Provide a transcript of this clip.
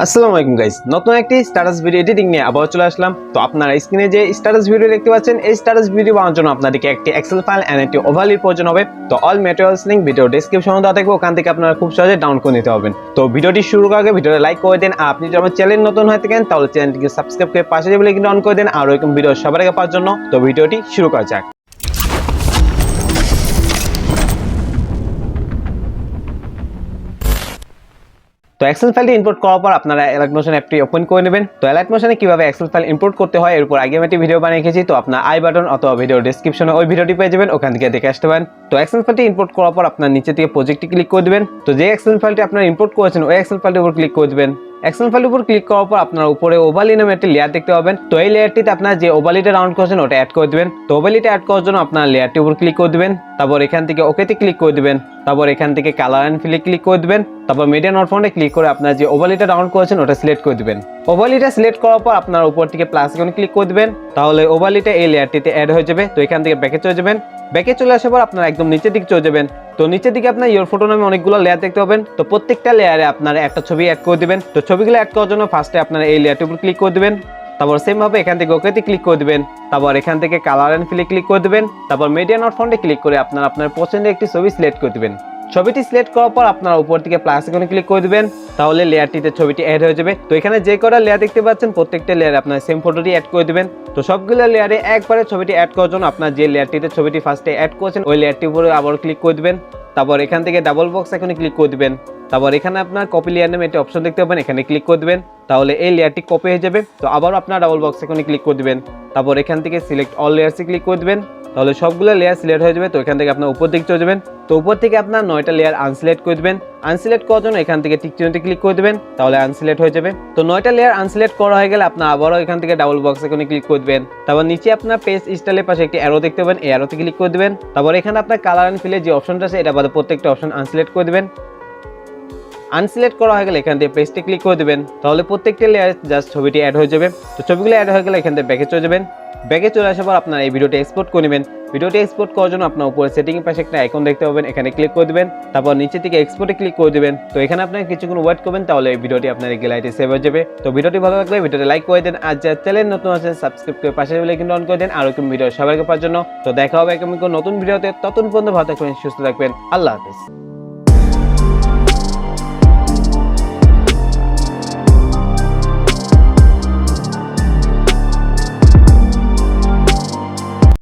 আসসালামু আলাইকুম গাইস, নতুন একটি স্ট্যাটাস ভিডিও এডিটিং নিয়ে আবার চলে আসলাম। তো আপনারা স্ক্রিনে যে স্ট্যাটাস ভিডিও দেখতে পাচ্ছেন, এই স্ট্যাটাস ভিডিও বানানোর জন্য আপনাদেরকে একটি এক্সেল ফাইল এন্ড একটি ওভারলির প্রয়োজন হবে। তো অল ম্যাটেরিয়ালস লিংক ভিডিও ডেসক্রিপশনে দেওয়া থাকবে, ওখান থেকে আপনারা খুব সহজে ডাউনলোড করে নিতে পারবেন। তো ভিডিওটি শুরু করার আগে ভিডিওটা লাইক করে দেন, আর আপনি যদি আমার চ্যানেল নতুন হয়ে থাকেন তাহলে চ্যানেলটিকে সাবস্ক্রাইব করে পাশে যে বেল আইকনটি অন করে দেন, আর এরকম ভিডিও সবার আগে পাওয়ার জন্য। তো ভিডিওটি শুরু করা যাক। তো এক্সেল ফাইলটি ইম্পোর্ট করার পর আপনারা Alight Motion অ্যাপটি ওপেন করে নেবেন। তো Alight Motion কিভাবে এক্সেল ফাইল ইম্পোর্ট করতে হয় এর উপর আগে আমি একটি ভিডিও বানিয়ে রেখেছি, তো আপনার আই বাটন অথবা ভিডিও ডেসক্রিপশনে ওই ভিডিওটি পেয়ে যাবেন, ওখান থেকে দেখে আসতে পারেন। তো এক্সেল ফাইলটি ইম্পোর্ট করার পর আপনার নিচে থেকে প্রজেক্টে ক্লিক করে দিবেন। তো যে এক্সেল ফাইলটি আপনারা ইম্পোর্ট করেছেন ওই এক্সেল ফাইলটির উপর ক্লিক করে দিবেন। এক্সেল ফাইলের উপর ক্লিক করার পর আপনারা উপরে ওভারলি নামে একটি লেয়ার দেখতে পাবেন। তো এই লেয়ারটিতে আপনারা যে ওভারলিটা রাউন্ড করেছেন ওটা অ্যাড করে দিবেন। তো ওভারলিটা অ্যাড করার জন্য আপনারা লেয়ারটির উপর ক্লিক করে দিবেন, তারপর এখান থেকে ওকেতে ক্লিক করে দিবেন, তারপর এখান থেকে কালার এন্ড ফিলে ক্লিক করে দিবেন, তারপর মিডিয়া নট ফাউন্ডে ক্লিক করে আপনারা যে ওভারলিটা রাউন্ড করেছেন ওটা সিলেক্ট করে দিবেন। ওভারলিটা সিলেক্ট করার পর আপনারা উপর থেকে প্লাস আইকনে ক্লিক করে দিবেন, তাহলে ওভারলিটা এই লেয়ারটিতে অ্যাড হয়ে যাবে। তো এখান থেকে ব্যাকে চলে যাবেন। ব্যাকে চলে আসার পর আপনারা একদম নিচের দিকে চলে যাবেন। তো নিচের দিকে আপনার ইয়োর ফটো নামে অনেকগুলো লেয়ার দেখতে পাবেন। তো প্রত্যেকটা লেয়ারে আপনারা একটা ছবি অ্যাড করে দিবেন। তো ছবিগুলো অ্যাড করার জন্য ফার্স্টে আপনারা এই লেয়ারটির উপর ক্লিক করে দিবেন, তারপর সেম ভাবে এখান থেকে ওকেতে ক্লিক করে দিবেন, তারপর এখান থেকে কালার এন্ড ফিলে ক্লিক করে দিবেন, তারপর মিডিয়া নট ফাউন্ডে ক্লিক করে আপনারা আপনার পছন্দের একটি ছবি সিলেক্ট করে দিবেন। ছবিটি সিলেক্ট করার পর আপনারা উপর থেকে প্লাস আইকনে ক্লিক করে দিবেন, তাহলে লেয়ারটিতে ছবিটি অ্যাড হয়ে যাবে। তো এখানে যে কটা লেয়ার দেখতে পাচ্ছেন প্রত্যেকটা লেয়ারে আপনারা সেম ফটোটি অ্যাড করে দিবেন। তো সবগুলো লেয়ারে একবারে ছবিটি অ্যাড করার জন্য আপনার যে লেয়ারটিতে ছবিটি ফার্স্টে অ্যাড করেছেন ওই লেয়ারটির উপরে আবার ক্লিক করে দিবেন, তারপর এখান থেকে ডাবল বক্স আইকনে ক্লিক করে দিবেন, তারপর এখানে আপনার কপি লেয়ার নামে একটা অপশন দেখতে পাবেন, এখানে ক্লিক করে দিবেন, তাহলে এই লেয়ারটি কপি হয়ে যাবে। তো আবার আপনার ডাবল বক্স আইকনে ক্লিক করে দিবেন, তারপর এখান থেকে সিলেক্ট অল লেয়ারসে ক্লিক করে দিবেন, তাহলে সবগুলো লেয়ার সিলেক্ট হয়ে যাবে। তো এখান থেকে আপনার উপর দিকে চলে যাবেন। তো উপর থেকে আপনার 9টা লেয়ার আনসিলেক্ট করে দিবেন। আনসিলেক্ট করার জন্য এখান থেকে টিক চিহ্নতে ক্লিক করে দিবেন, তাহলে আনসিলেক্ট হয়ে যাবে। তো 9টা লেয়ার আনসিলেক্ট করা হয়ে গেলে আপনার আবারও এখান থেকে ডাবল বক্স আইকনে ক্লিক করে দিবেন, তারপর নিচে আপনার পেজ স্টাইলের পাশে একটি অ্যারো দেখতে পাবেন, এই অ্যারোতে ক্লিক করে দিবেন, তারপর এখানে আপনার কালার এন্ড ফিলে যে অপশনটা আছে এটা বাদে প্রত্যেকটা অপশন আনসিলেক্ট করে দিবেন। আনসিলেক্ট করা হয়ে গেলে এখান থেকে পেজটি ক্লিক করে দিবেন, তাহলে প্রত্যেকটা লেয়ারে জাস্ট ছবিটি অ্যাড হয়ে যাবে। তো ছবিগুলো অ্যাড হয়ে গেলে এখান থেকে ব্যাকে চলে যাবেন। ব্যাকে চলে আসার পর আপনারা এই ভিডিওটি এক্সপোর্ট করে নেবেন। ভিডিওটি এক্সপোর্ট করার জন্য আপনার উপরে সেটিং এর পাশে একটা আইকন দেখতে পাবেন, এখানে ক্লিক করে দিবেন, তারপর নিচে থেকে এক্সপোর্টে ক্লিক করে দিবেন। তো এখানে আপনারা কিছুক্ষণ ওয়েট করবেন, তাহলে এই ভিডিওটি আপনার গ্যালারিতে সেভ হয়ে যাবে। তো ভিডিওটি ভালো লাগলে ভিডিওটি লাইক করে দেন, আর যারা চ্যানেল নতুন আছেন সাবস্ক্রাইব করে পাশে বেল আইকনটি অন করে দেন, আর এরকম ভিডিও সবাইকে পাওয়ার জন্য। তো দেখা হবে এরকম নতুন ভিডিওতে, ততক্ষণ পর্যন্ত ভালো থাকবেন, সুস্থ থাকবেন, আল্লাহ হাফেজ।